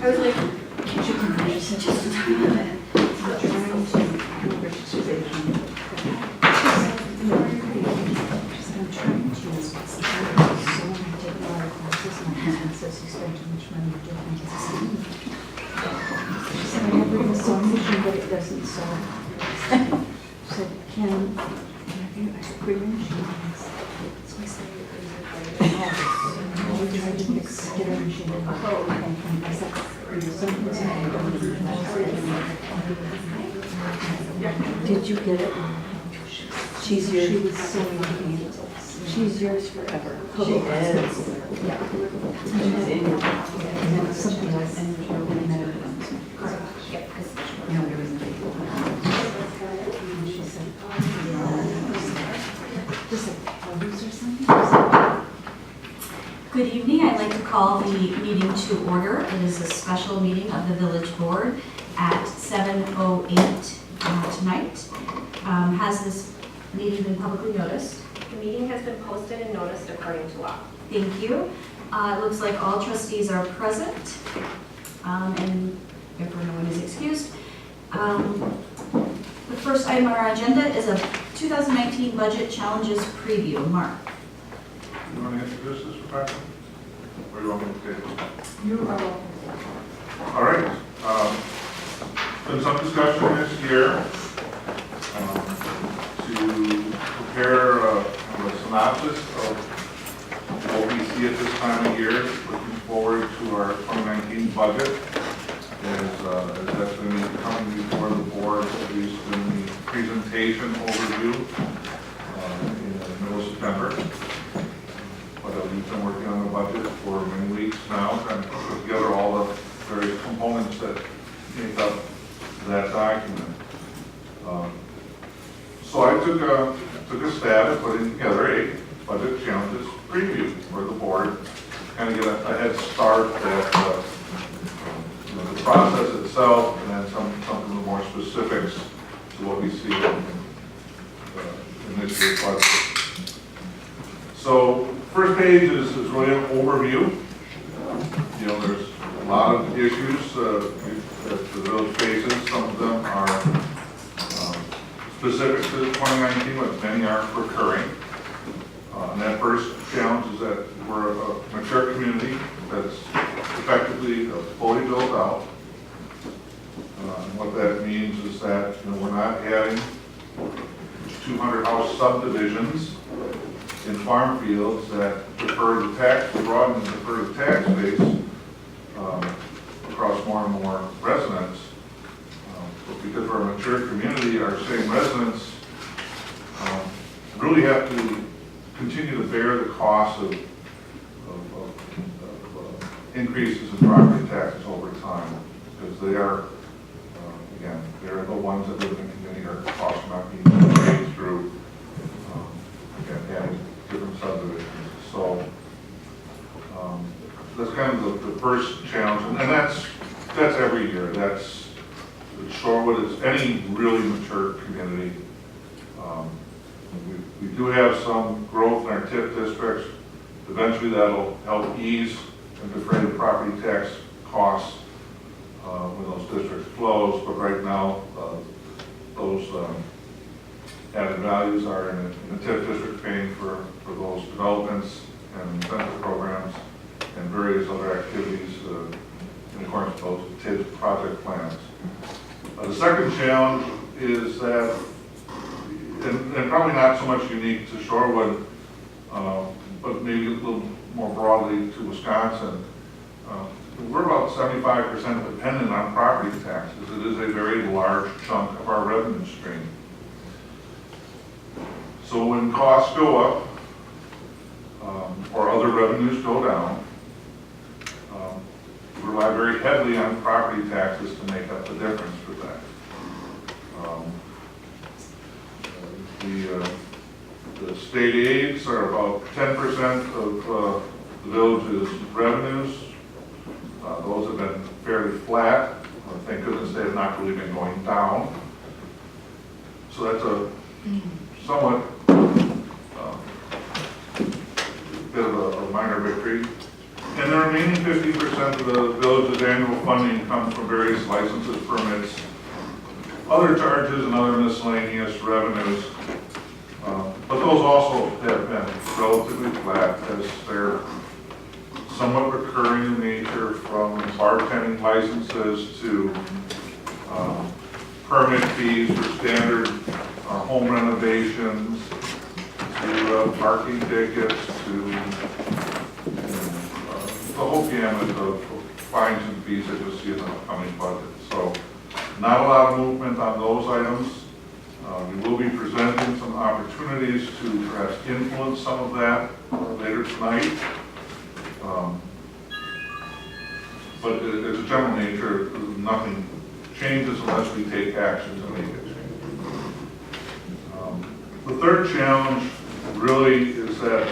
I was like, just a tiny bit. I'm trying to so many take a lot of classes and my husband says you spend too much money doing this. She said, I have a solution, but it doesn't solve. She said, can I said, put your machine. So I said, we tried to fix get her machine. Oh, okay. I said, did you get it? She's yours. She was sewing candles. She's yours forever. She is. Yeah. She's in your and then something else. And there's no matter what. Yeah, because no, there wasn't. And she said, just like clothes or something. Good evening. I'd like to call the meeting to order. It is a special meeting of the Village Board at 7:08 tonight. Has this meeting been publicly noticed? The meeting has been posted and noticed according to law. Thank you. It looks like all trustees are present, and therefore no one is excused. The first item on our agenda is a 2019 Budget Challenges Preview. Mark. You want to introduce this, Rebecca? Or do you want me to take it? You are welcome. All right. Been some discussion this year to prepare a synopsis of what we see at this time of year, looking forward to our 2019 budget. As that's going to be coming before the board, at least in the presentation overview in the middle of September. But we've been working on the budget for many weeks now, trying to put together all the various components that make up that document. So I took a stab at putting together a budget challenges preview for the board, kind of get a head start at the process itself, and then some of the more specifics to what we see in this year's budget. So first page is really an overview. You know, there's a lot of issues that the village faces. Some of them are specific to 2019, but many are recurring. And that first challenge is that we're a mature community that's effectively fully built out. And what that means is that we're not adding 200 house subdivisions in farm fields that defer the tax, broaden and defer the tax base across more and more residents. But because we're a mature community, our same residents really have to continue to bear the cost of increases in property taxes over time, because they are, again, they're the ones that live in the community. Our costs are not being paid through, again, adding different subdivisions. So that's kind of the first challenge, and that's every year. That's Shorewood is any really mature community. We do have some growth in our TIF districts. Eventually that'll help ease and defray the property tax costs when those districts close, but right now those added values are in the TIF district paying for those developments and incentive programs and various other activities in accordance with those TIF project plans. The second challenge is that, and probably not so much unique to Shorewood, but maybe a little more broadly to Wisconsin, we're about 75% dependent on property taxes. It is a very large chunk of our revenue stream. So when costs go up, or other revenues go down, we rely very heavily on property taxes to make up the difference for that. The state aids are about 10% of the village's revenues. Those have been fairly flat. Thank goodness they have not really been going down. So that's a somewhat bit of a minor victory. And the remaining 50% of the village's annual funding comes from various licenses, permits, other charges, and other miscellaneous revenues. But those also have been relatively flat as they're somewhat recurring in nature, from bartending licenses to permit fees for standard home renovations, to parking tickets, to the whole gamut of fines and fees that you'll see in the upcoming budget. So not a lot of movement on those items. We will be presenting some opportunities to perhaps influence some of that later tonight. But as a general nature, nothing changes unless we take action to make it change. The third challenge really is that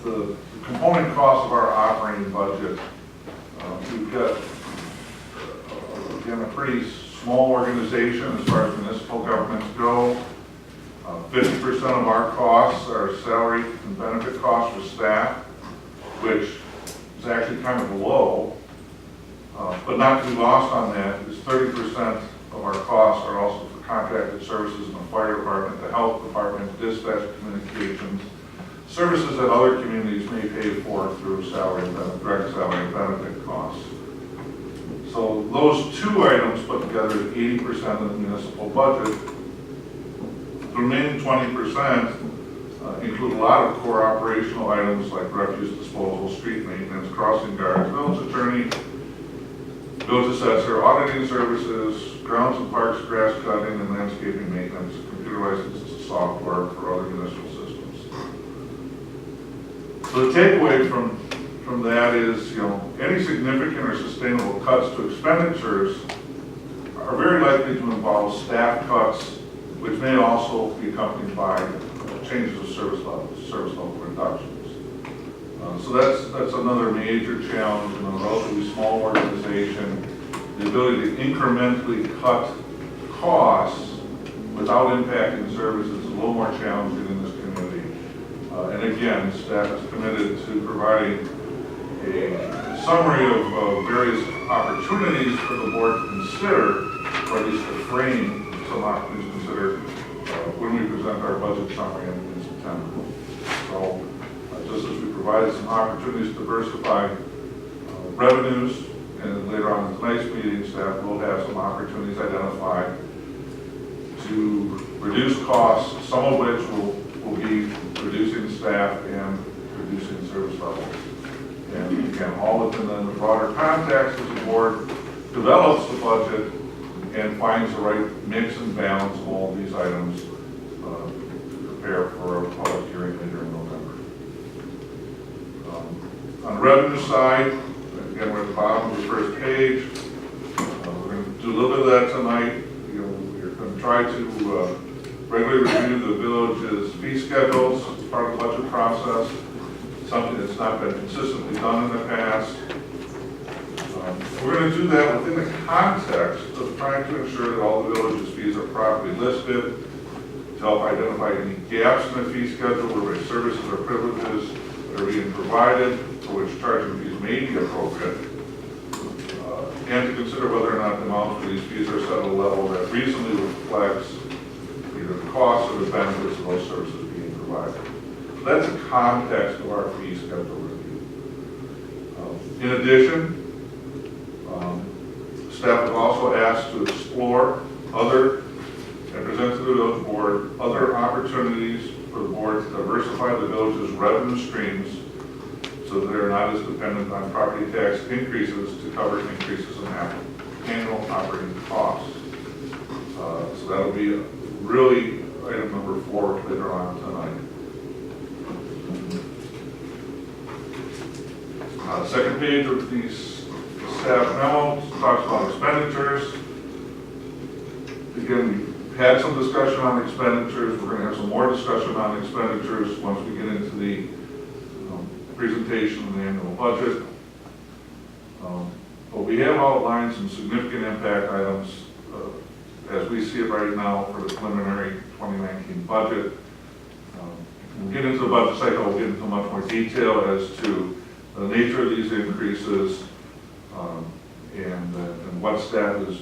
the component cost of our operating budget, we've got, again, a pretty small organization as far as municipal governments go. 50% of our costs are salary and benefit costs for staff, which is actually kind of low. But not to be lost on that is 30% of our costs are also for contracted services in the fire department, the health department, dispatch communications, services that other communities may pay for through direct salary and benefit costs. So those two items put together is 80% of the municipal budget. The remaining 20% include a lot of core operational items like refuse disposal, street maintenance, crossing guards, village attorney, village assessor, auditing services, grounds and parks, grass cutting, and landscaping maintenance, computer licenses, software for other municipal systems. So the takeaway from that is, any significant or sustainable cuts to expenditures are very likely to involve staff cuts, which may also be accompanied by changes of service level reductions. So that's another major challenge in a relatively small organization. The ability to incrementally cut costs without impacting services is a little more challenging in this community. And again, staff is committed to providing a summary of various opportunities for the board to consider, or at least to frame some opportunities to consider when we present our budget summary in September. So just as we provided some opportunities to diversify revenues, and later on in tonight's meeting, staff will have some opportunities identified to reduce costs, some of which will be reducing staff and reducing service levels. And again, all within the broader context as the board develops the budget and finds the right mix and balance of all of these items to prepare for a public hearing later in November. On the revenue side, again, we're at the bottom of the first page. We're going to do a little bit of that tonight. We're going to try to regularly review the village's fee schedules as part of the budget process, something that's not been consistently done in the past. We're going to do that within the context of trying to ensure that all the village's fees are properly listed, to help identify any gaps in the fee schedule where services or privileges that are being provided, for which charging fees may be appropriate, and to consider whether or not the amounts for these fees are set at a level that reasonably reflects either the cost or the benefits of those services being provided. So that's the context of our fee schedule review. In addition, staff was also asked to explore and present to the village board other opportunities for the board to diversify the village's revenue streams so that they're not as dependent on property tax increases to cover increases in annual operating costs. So that'll be really item number 4 later on tonight. The second page of the staff memo talks about expenditures. Again, we've had some discussion on expenditures. We're going to have some more discussion on expenditures once we get into the presentation of the annual budget. But we have outlined some significant impact items as we see it right now for the preliminary 2019 budget. We'll get into the budget cycle, we'll get into much more detail as to the nature of these increases, and what staff is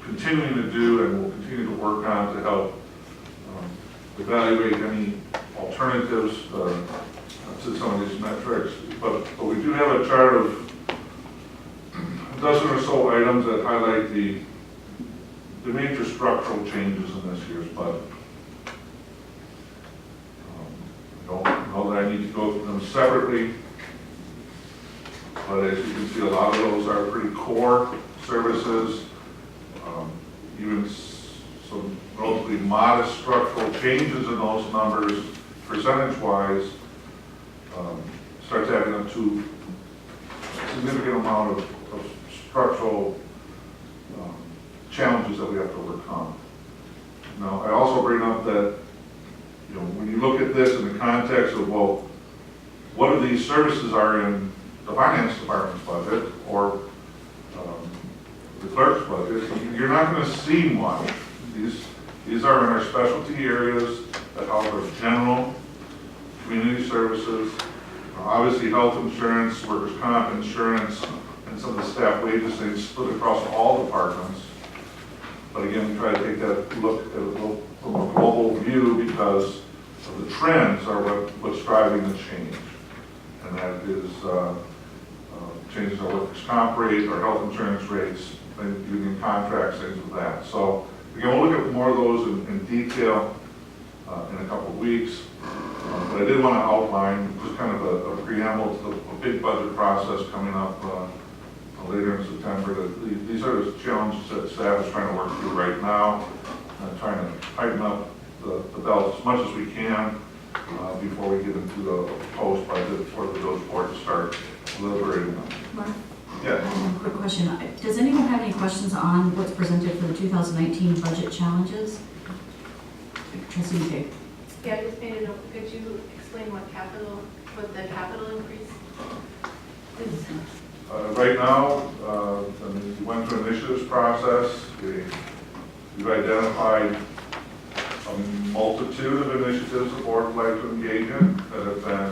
continuing to do and will continue to work on to help evaluate any alternatives to some of these metrics. But we do have a chart of a dozen or so items that highlight the major structural changes in this year's budget. I don't know that I need to go through them separately, but as you can see, a lot of those are pretty core services. Even some relatively modest structural changes in those numbers, percentage-wise, starts adding up to a significant amount of structural challenges that we have to overcome. Now, I also bring up that, you know, when you look at this in the context of, well, what of these services are in the finance department's budget or the clerk's budget, you're not going to see much. These are in our specialty areas that offer general community services, obviously health insurance, workers' comp insurance, and some of the staff wages things split across all departments. But again, we try to take that look at it from a global view because of the trends are what's driving the change. And that is changes our workers' comp rate, our health insurance rates, and union contracts, things of that. So again, we'll look at more of those in detail in a couple of weeks. But I did want to outline just kind of a preamble to a big budget process coming up later in September. These are the challenges that staff is trying to work through right now, trying to tighten up the belt as much as we can before we get into the post-budget for the village board to start deliberating on. Mark? Yeah. Quick question. Does anyone have any questions on what's presented for the 2019 budget challenges? Trustee McKay. Yeah, I just made a note. Could you explain what the capital increase is? Right now, we went through an initiatives process. We've identified a multitude of initiatives the board would like to engage in that have been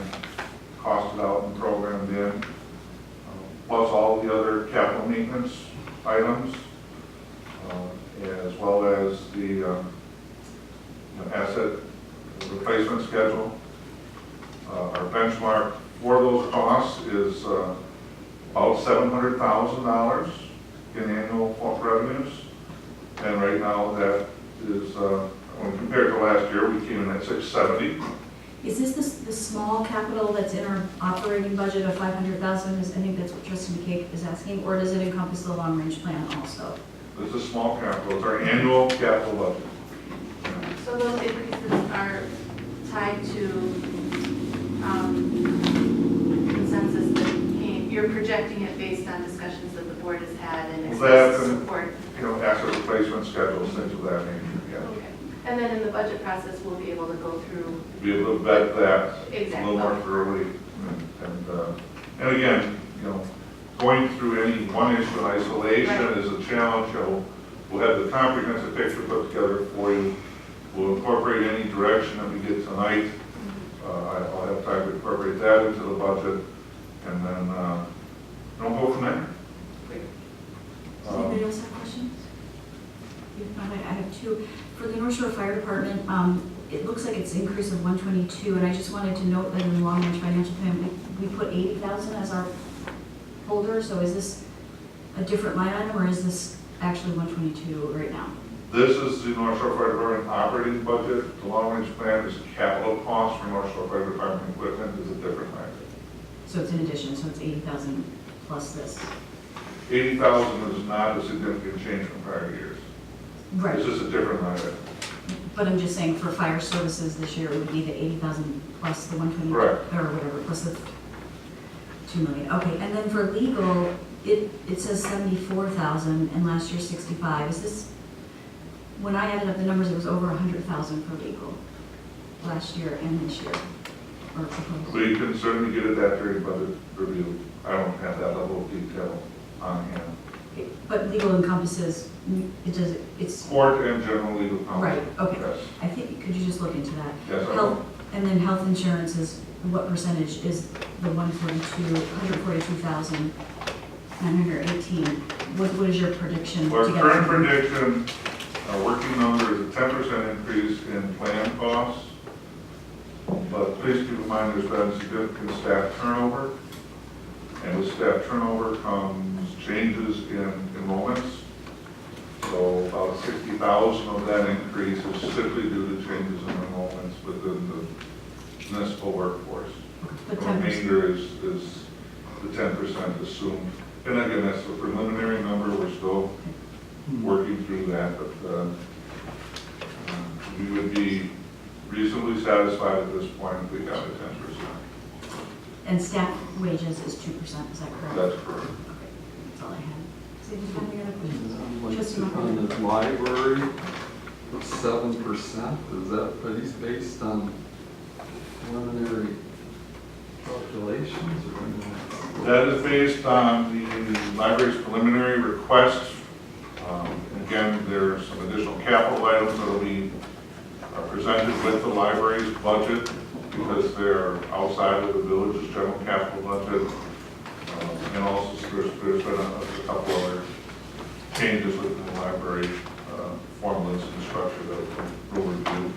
costed out and programmed in, plus all the other capital maintenance items, as well as the asset replacement schedule. Our benchmark for those costs is about $700,000 in annual revenues, and right now that is, when compared to last year, we came in at $670,000. Is this the small capital that's in our operating budget of $500,000? I think that's what Trustee McKay is asking, or does it encompass the long-range plan also? This is small capital. It's our annual capital budget. So those increases are tied to consensus that came, you're projecting it based on discussions that the board has had and expressed support. Asset replacement schedules, things of that nature. Yeah. Okay. And then in the budget process, we'll be able to go through. Be able to vet that Exactly. a little more thoroughly, and again, going through any one issue in isolation Right. is a challenge. We'll have the comprehensive picture put together for you. We'll incorporate any direction that we get tonight. I'll have time to incorporate that into the budget, and then we'll go from there. Does anybody else have questions? If not, I have two. For the North Shore Fire Department, it looks like it's an increase of 122, and I just wanted to note that in the long-range financial plan, we put 80,000 as our folder, so is this a different line item, or is this actually 122 right now? This is the North Shore Fire Department operating budget. The long-range plan is capital cost for North Shore Fire Department equipment is a different item. So it's in addition, so it's 80,000 plus this. 80,000 is not a significant change from prior years. Right. This is a different item. But I'm just saying for fire services this year, it would be the 80,000 plus the 120. Correct. Or whatever, plus the 2 million. Okay, and then for legal, it says 74,000 and last year 65. Is this, when I added up the numbers, it was over 100,000 for legal last year and this year. Or proposed. We can certainly get it that during budget review. I don't have that level of detail on hand. But legal encompasses, it's, Court and general legal counsel. right, okay. Yes. I think, could you just look into that? Yes, I Health, And then health insurance is, what percentage is the 142,918? What is your prediction? Our to get current from- prediction, our working number is a 10% increase in plan costs. But please keep in mind there's been significant staff turnover. And with staff turnover comes changes in enrollments. So about 60,000 of that increase is simply due to changes in enrollments within the municipal workforce. But The 10%. remainder is the 10% assumed. And again, that's a preliminary number, we're still working through that, but we would be reasonably satisfied at this point if we got a 10%. And staff wages is 2%, is that correct? That's correct. Okay, that's all I had. So do you have any other questions? Like Trustee on Martin? the library, 7%, is that, but he's based on preliminary calculations or? That is based on the library's preliminary request. Again, there are some additional capital items that will be presented with the library's budget because they're outside of the village's general capital budget. And also there's been a couple other changes within the library formulas and structure that we'll review.